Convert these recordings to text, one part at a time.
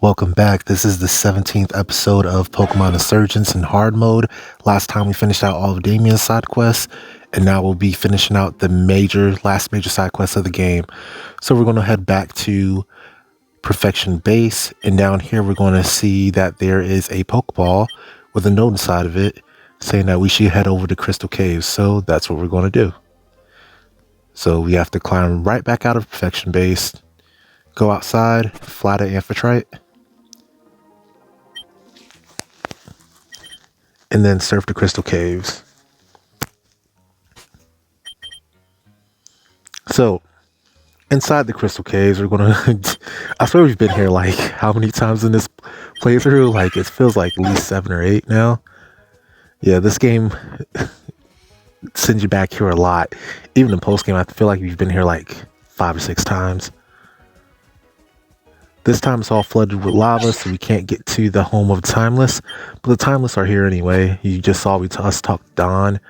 Welcome back. This is the 17th episode of Pokemon Insurgence in hard mode. Last time we finished out all of Damien's side quests, and now we'll be finishing out the last major side quest of the game. So we're going to head back to Perfection Base, and down here we're going to see that there is a Pokeball with a note inside of it saying that we should head over to Crystal Caves. So that's what we're going to do. So we have to climb right back out of Perfection Base, go outside, fly to Amphitrite, and then surf the Crystal Caves. So, inside the Crystal Caves, we're gonna... I swear we've been here like how many times in this playthrough? Like, it feels like at least 7 or 8 now. Yeah, this game sends you back here a lot. Even in post-game, I feel like we've been here like 5 or 6 times. This time it's all flooded with lava, so we can't get to the home of Timeless. But the Timeless are here anyway. You just saw us talk to Don.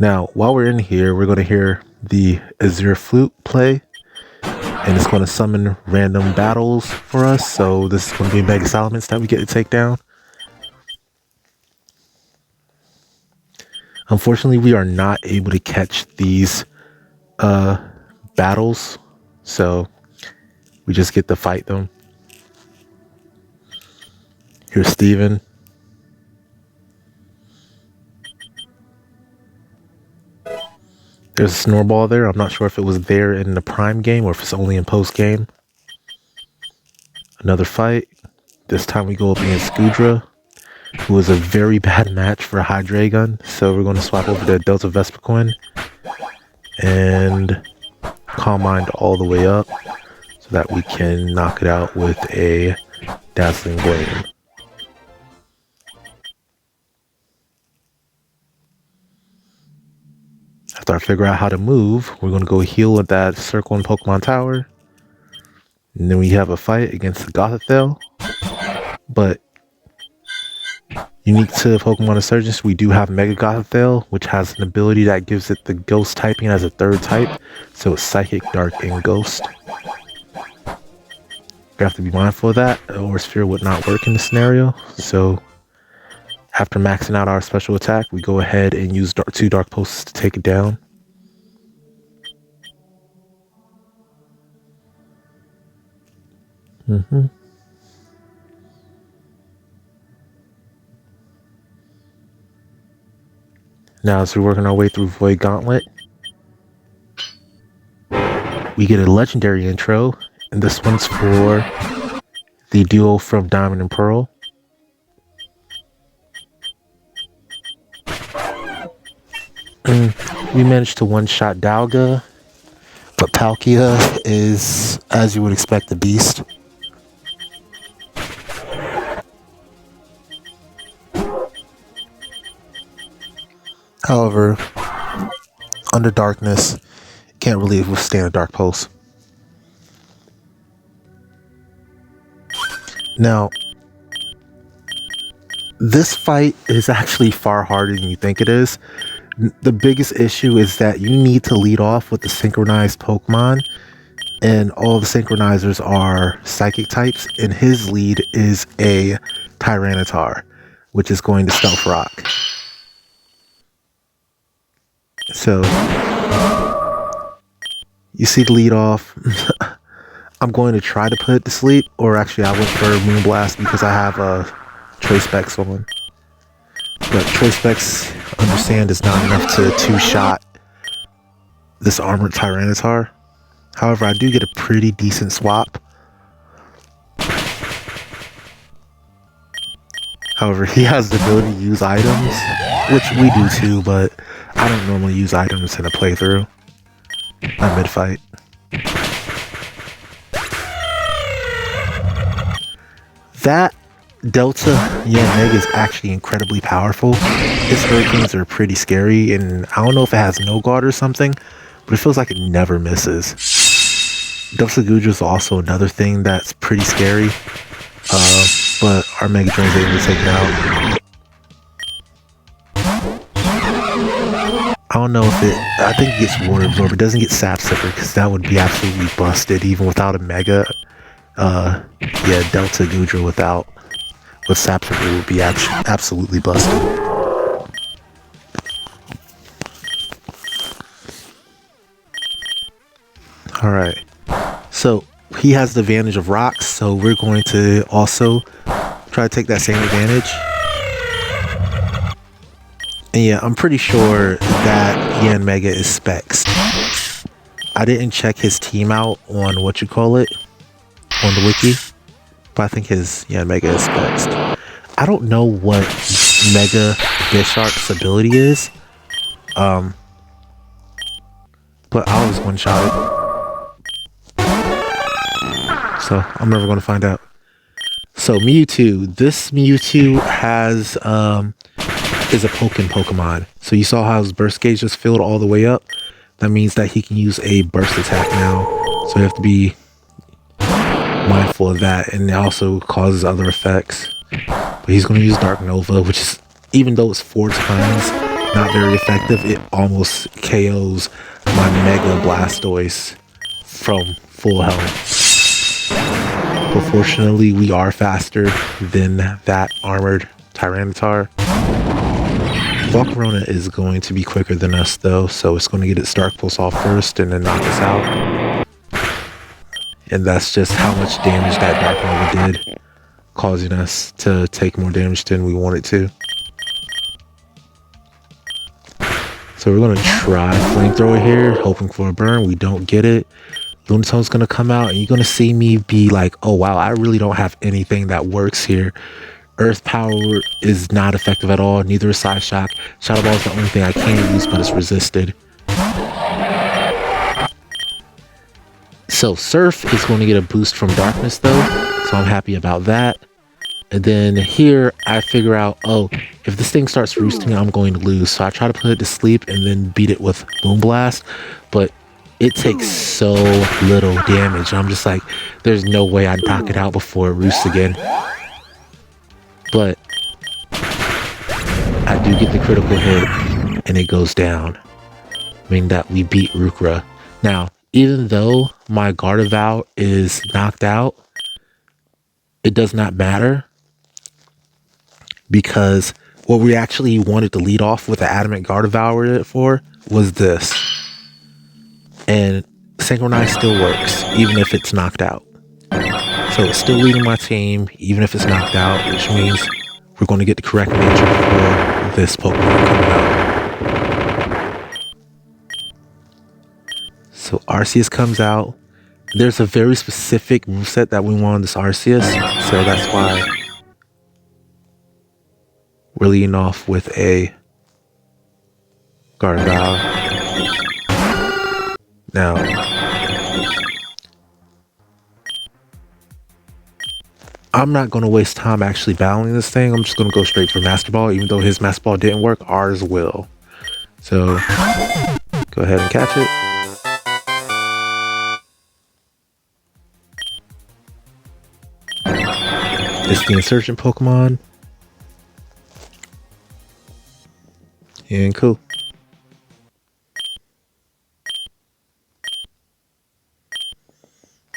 Now, while we're in here, we're going to hear the Azure Flute play. And it's going to summon random battles for us. So this is going to be Mega Salamence that we get to take down. Unfortunately, we are not able to catch these battles. So we just get to fight them. Here's Steven. There's a Snowball there. I'm not sure if it was there in the Prime game or if it's only in post game. Another fight. This time we go up against Goodra, who is a very bad match for Hydreigon. So we're going to swap over to Delta Vespiquen and Calm Mind all the way up, so that we can knock it out with a Dazzling Gleam. After I figure out how to move, we're going to go heal at that circle in Pokemon Tower. And then we have a fight against the Gothitelle. But unique to Pokemon Insurgence, we do have Mega Gothitelle, which has an ability that gives it the Ghost typing as a third type. So it's Psychic, Dark, and Ghost. You have to be mindful of that, or Sphere would not work in this scenario. So after maxing out our special attack, we go ahead and use 2 Dark Pulses to take it down. Now, as we're working our way through Void Gauntlet, we get a legendary intro, and this one's for the duo from Diamond and Pearl. We managed to one-shot Dialga, but Palkia is, as you would expect, a beast. However, under darkness, you can't really withstand a Dark Pulse. Now, this fight is actually far harder than you think it is. The biggest issue is that you need to lead off with the synchronized Pokemon, and all the synchronizers are psychic types, and his lead is a Tyranitar, which is going to Stealth Rock. So, you see the lead off. I'm going to try to put it to sleep, or actually I went for Moonblast because I have a Choice Specs on. But Choice Specs, understand, is not enough to two-shot this armored Tyranitar. However, I do get a pretty decent swap. However, he has the ability to use items, which we do too, but I don't normally use items in a playthrough, not mid-fight. That Delta Yanmega is actually incredibly powerful. Its Hurricanes are pretty scary, and I don't know if it has no guard or something, but it feels like it never misses. Delta Goodra is also another thing that's pretty scary, but our Mega Drain is able to take it out. I don't know if I think it gets Water Absorber. It doesn't get Sap Sipper, because that would be absolutely busted even without a Mega. Yeah, Delta Gudra with Sapphire would be absolutely busted. Alright, so he has the advantage of rocks, so we're going to also try to take that same advantage. And yeah, I'm pretty sure that Yanmega is specs. I didn't check his team out on what you call it on the wiki, but I think his Yanmega is specs. I don't know what Mega Bisharp's ability is, but I always one-shot it, so I'm never going to find out. So Mewtwo, this Mewtwo has is a Pokemon. So you saw how his burst gauge just filled all the way up. That means that he can use a burst attack now. So you have to be mindful of that, and it also causes other effects. But he's going to use Dark Nova, which is, even though it's 4 times not very effective, it almost KOs my Mega Blastoise from full health. But fortunately, we are faster than that armored Tyranitar. Volcarona is going to be quicker than us though, so it's going to get its Dark Pulse off first and then knock us out. And that's just how much damage that Dark Nova did, causing us to take more damage than we wanted to. So we're going to try Flamethrower here, hoping for a burn. We don't get it. Lunatone's going to come out, and you're going to see me be like, oh wow, I really don't have anything that works here. Earth Power is not effective at all, neither is Side Shock. Shadow Ball is the only thing I can use, but it's resisted. So Surf is going to get a boost from Darkness though, so I'm happy about that. And then here I figure out, oh, if this thing starts roosting, I'm going to lose. So I try to put it to sleep and then beat it with Moonblast, but it takes so little damage. I'm just like, there's no way I'd knock it out before it roosts again. But I do get the critical hit and it goes down, meaning that we beat Reukra. Now, even though my Gardevoir is knocked out, it does not matter, because what we actually wanted to lead off with the Adamant Gardevoir for was this. And Synchronize still works, even if it's knocked out. So it's still leading my team, even if it's knocked out, which means we're going to get the correct nature for this Pokemon coming out. So Arceus comes out. There's a very specific moveset that we want on this Arceus, so that's why we're leading off with a Gardevoir. Now, I'm not going to waste time actually battling this thing. I'm just going to go straight for Master Ball. Even though his Master Ball didn't work, ours will. So, go ahead and catch it. It's the Insurgent Pokemon. And cool.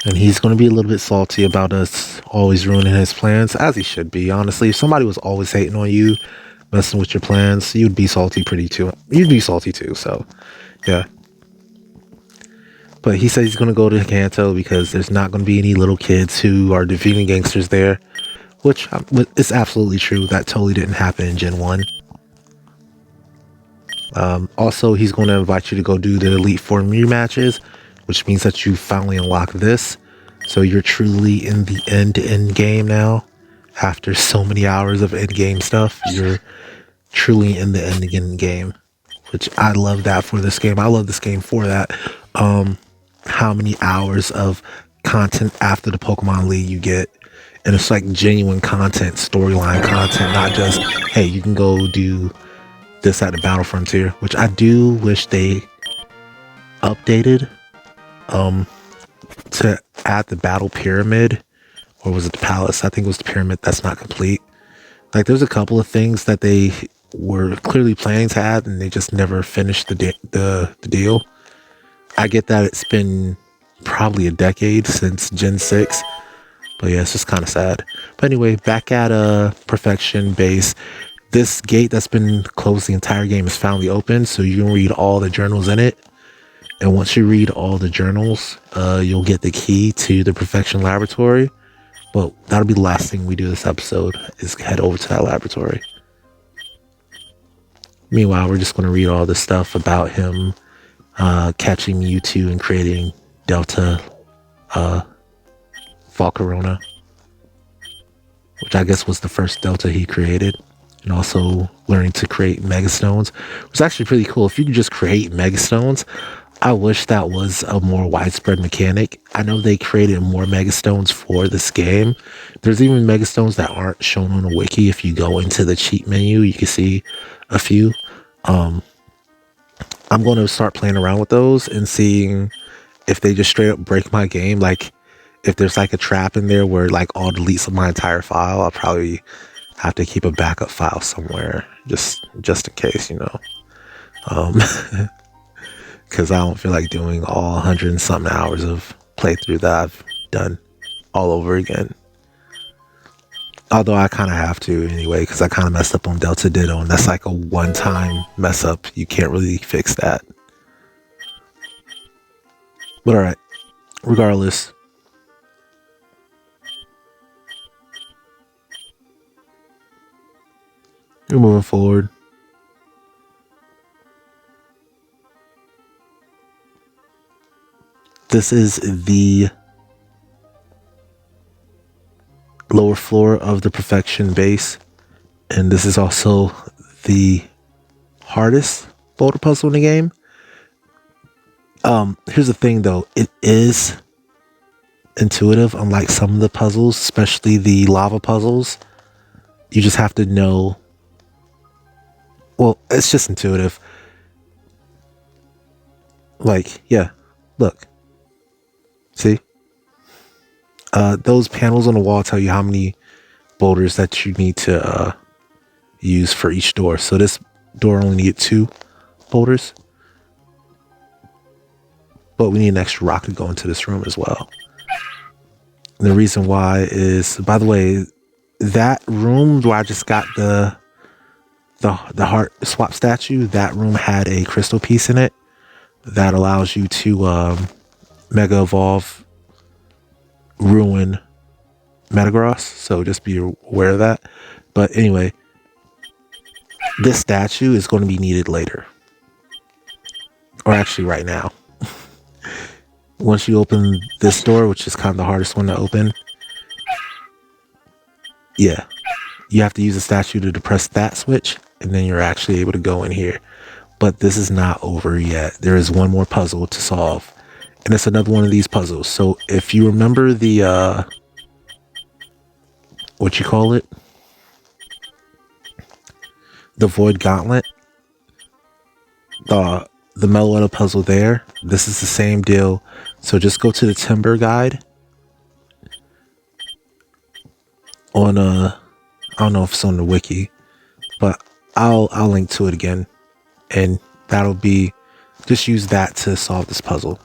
And he's going to be a little bit salty about us always ruining his plans, as he should be, honestly. If somebody was always hating on you, messing with your plans, you'd be salty too, so, yeah. But he says he's going to go to Kanto because there's not going to be any little kids who are defeating gangsters there, which is absolutely true. That totally didn't happen in Gen 1. Also, he's going to invite you to go do the Elite Four Mew matches, which means that you finally unlock this. So you're truly in the end-to-end game now. After so many hours of end-game stuff, you're truly in the end-to-end game, which I love that for this game. I love this game for that. How many hours of content after the Pokemon League you get. And it's like genuine content, storyline content, not just, hey, you can go do this at the Battle Frontier, which I do wish they updated to add the Battle Pyramid, or was it the Palace? I think it was the Pyramid that's not complete. Like, there's a couple of things that they were clearly planning to add and they just never finished the deal. I get that it's been probably a decade since Gen 6, But yeah, it's just kind of sad. But anyway, back at Perfection Base. This gate that's been closed the entire game is finally open, so you can read all the journals in it. And once you read all the journals, you'll get the key to the Perfection Laboratory. But that'll be the last thing we do this episode, is head over to that laboratory. Meanwhile, we're just going to read all this stuff about him catching Mewtwo and creating Delta Volcarona, which I guess was the first Delta he created. And also learning to create Megastones, which is actually pretty cool. If you could just create Megastones, I wish that was a more widespread mechanic. I know they created more Megastones for this game. There's even Megastones that aren't shown on the wiki. If you go into the cheat menu, you can see a few. I'm going to start playing around with those and seeing if they just straight up break my game. Like if there's like a trap in there where like all deletes my entire file, I'll probably have to keep a backup file somewhere just in case, you know. Because I don't feel like doing all 100 and something hours of playthrough that I've done all over again. Although I kind of have to anyway, because I kind of messed up on Delta Ditto, and that's like a one-time mess up. You can't really fix that. But alright, regardless. We're moving forward. This is the lower floor of the Perfection Base, and this is also the hardest boulder puzzle in the game. Here's the thing though, it is intuitive, unlike some of the puzzles, especially the lava puzzles. You just have to know. Well, it's just intuitive. Like, yeah, look. See? Those panels on the wall tell you how many boulders that you need to use for each door. So this door only needed 2 boulders. But we need an extra rock to go into this room as well. And the reason why is, by the way, that room where I just got the heart swap statue, that room had a crystal piece in it that allows you to mega evolve ruin Metagross, so just be aware of that. But anyway, this statue is going to be needed later, or actually right now. Once you open this door, which is kind of the hardest one to open, yeah, you have to use a statue to depress that switch, and then you're actually able to go in here. But this is not over yet. There is one more puzzle to solve, and it's another one of these puzzles. So if you remember the what you call it, the Void Gauntlet, the Meloetta puzzle there, this is the same deal. So just go to the Timber Guide on I don't know if it's on the wiki, but I'll link to it again, and that'll be, just use that to solve this puzzle.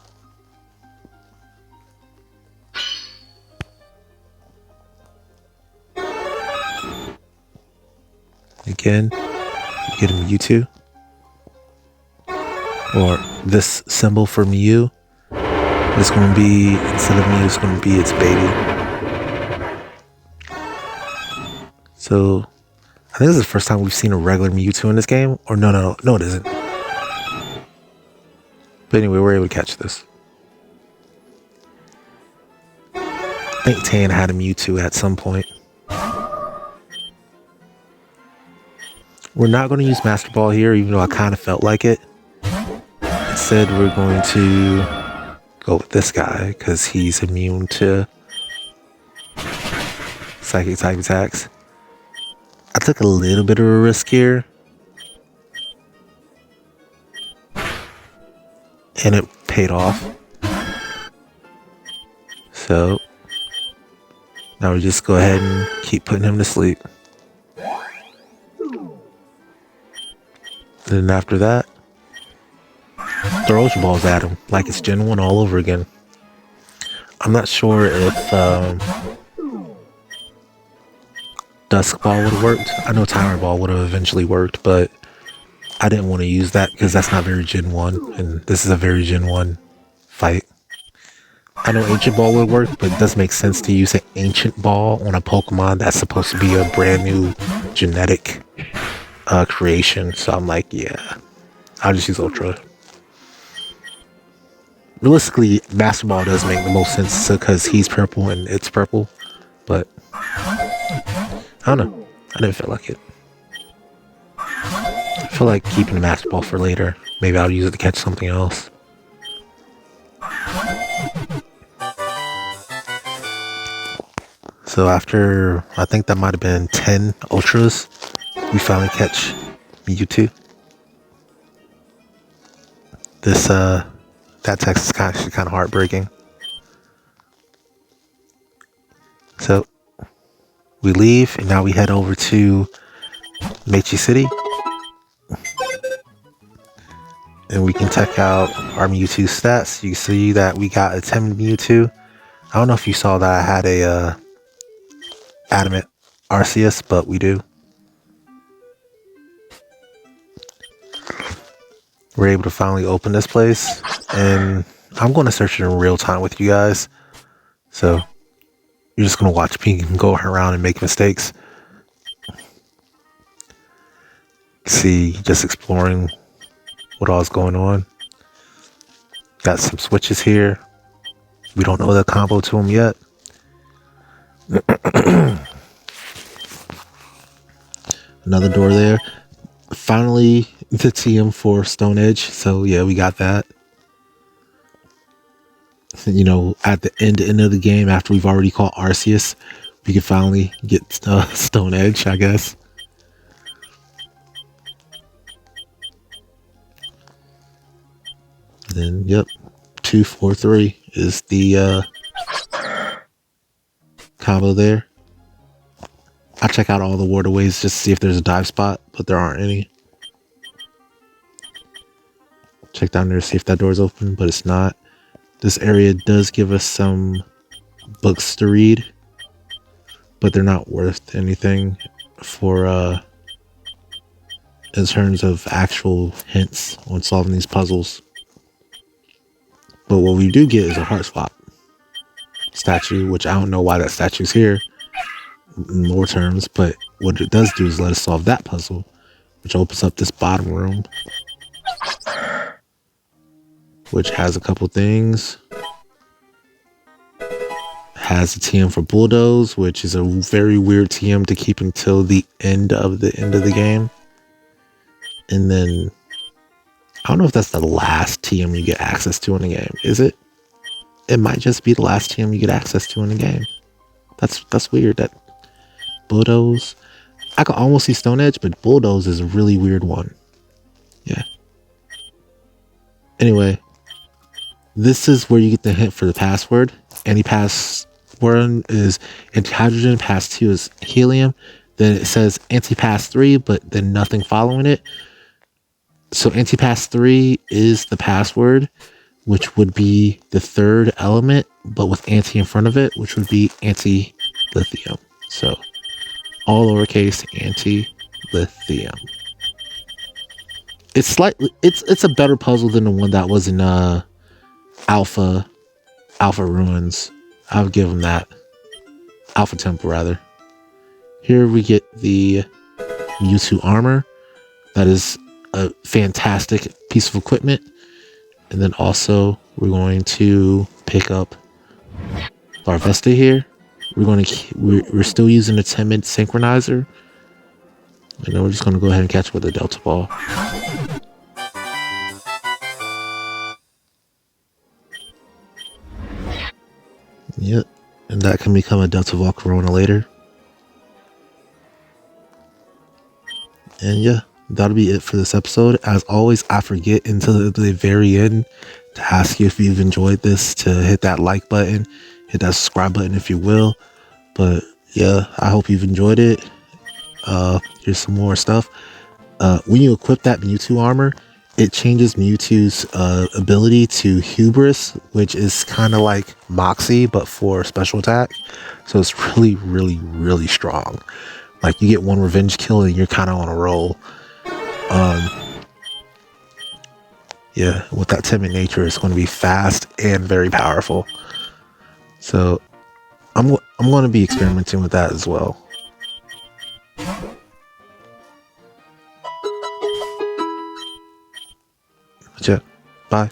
Again, you get a Mewtwo, or this symbol for Mew. It's going to be, instead of Mew, it's going to be its baby. So I think this is the first time we've seen a regular Mewtwo in this game. Or no, it isn't. But anyway, we're able to catch this. I think Tan had a Mewtwo at some point. We're not going to use Master Ball here, even though I kind of felt like it. Instead, we're going to go with this guy, because he's immune to psychic type attacks. I took a little bit of a risk here, and it paid off. So now we just go ahead and keep putting him to sleep. Then after that, throw Ultra Balls at him like it's Gen 1 all over again. I'm not sure if Dusk Ball would have worked. I know Timer Ball would have eventually worked, but I didn't want to use that because that's not very Gen 1, and this is a very Gen 1 fight. I know Ancient Ball would work, but it does make sense to use an Ancient Ball on a Pokemon that's supposed to be a brand new genetic creation. So I'm like, yeah, I'll just use Ultra. Realistically, Master Ball does make the most sense because he's purple and it's purple, but I don't know. I didn't feel like it. I feel like keeping the Master Ball for later. Maybe I'll use it to catch something else. So after, I think that might have been 10 Ultras, we finally catch Mewtwo. This, that text is actually kind of heartbreaking. So, we leave, and now we head over to Meiji City. And we can check out our Mewtwo stats. You can see that we got a 10 Mewtwo. I don't know if you saw that I had a Adamant Arceus, but we do. We're able to finally open this place, and I'm going to search it in real time with you guys. So you're just going to watch me go around and make mistakes. See, just exploring what all's going on. Got some switches here. We don't know the combo to them yet. Another door there. Finally, the TM for Stone Edge. So yeah, we got that. You know, at the end of the game, after we've already caught Arceus, we can finally get Stone Edge, I guess. And then, yep, 2-4-3 is the combo there. I check out all the waterways just to see if there's a dive spot, but there aren't any. Check down there to see if that door's open, but it's not. This area does give us some books to read, but they're not worth anything for in terms of actual hints on solving these puzzles. But what we do get is a heart swap statue, which I don't know why that statue's here in lore terms, but what it does do is let us solve that puzzle, which opens up this bottom room, which has a couple things. Has a TM for Bulldoze, which is a very weird TM to keep until the end of the game. And then I don't know if that's the last TM you get access to in the game. Is it? It might just be the last TM you get access to in the game. That's weird. That Bulldoze, I could almost see Stone Edge, but Bulldoze is a really weird one. Yeah. Anyway, this is where you get the hint for the password. Anti-pass 1 is anti-hydrogen, pass 2 is helium. Then it says anti-pass 3, but then nothing following it. So anti-pass 3 is the password, which would be the third element, but with anti in front of it, which would be anti-lithium. So all lowercase anti-lithium. It's slightly, it's a better puzzle than the one that was in Alpha Ruins. I would give them that. Alpha Temple, rather. Here we get the Mewtwo Armor. That is a fantastic piece of equipment. And then also we're going to pick up Larvesta here. We're still using the Timid Synchronizer. And then we're just going to go ahead and catch with a Delta Ball. Yep, and that can become a Delta Volcarona later. And yeah, that'll be it for this episode. As always, I forget until the very end to ask you if you've enjoyed this, to hit that like button, hit that subscribe button if you will. But yeah, I hope you've enjoyed it. Here's some more stuff. When you equip that Mewtwo armor, it changes Mewtwo's ability to Hubris, which is kind of like Moxie, but for special attack. So it's really, really, really strong. Like, you get one revenge kill and you're kind of on a roll. Yeah, with that timid nature, it's going to be fast and very powerful. So I'm going to be experimenting with that as well. But yeah, bye.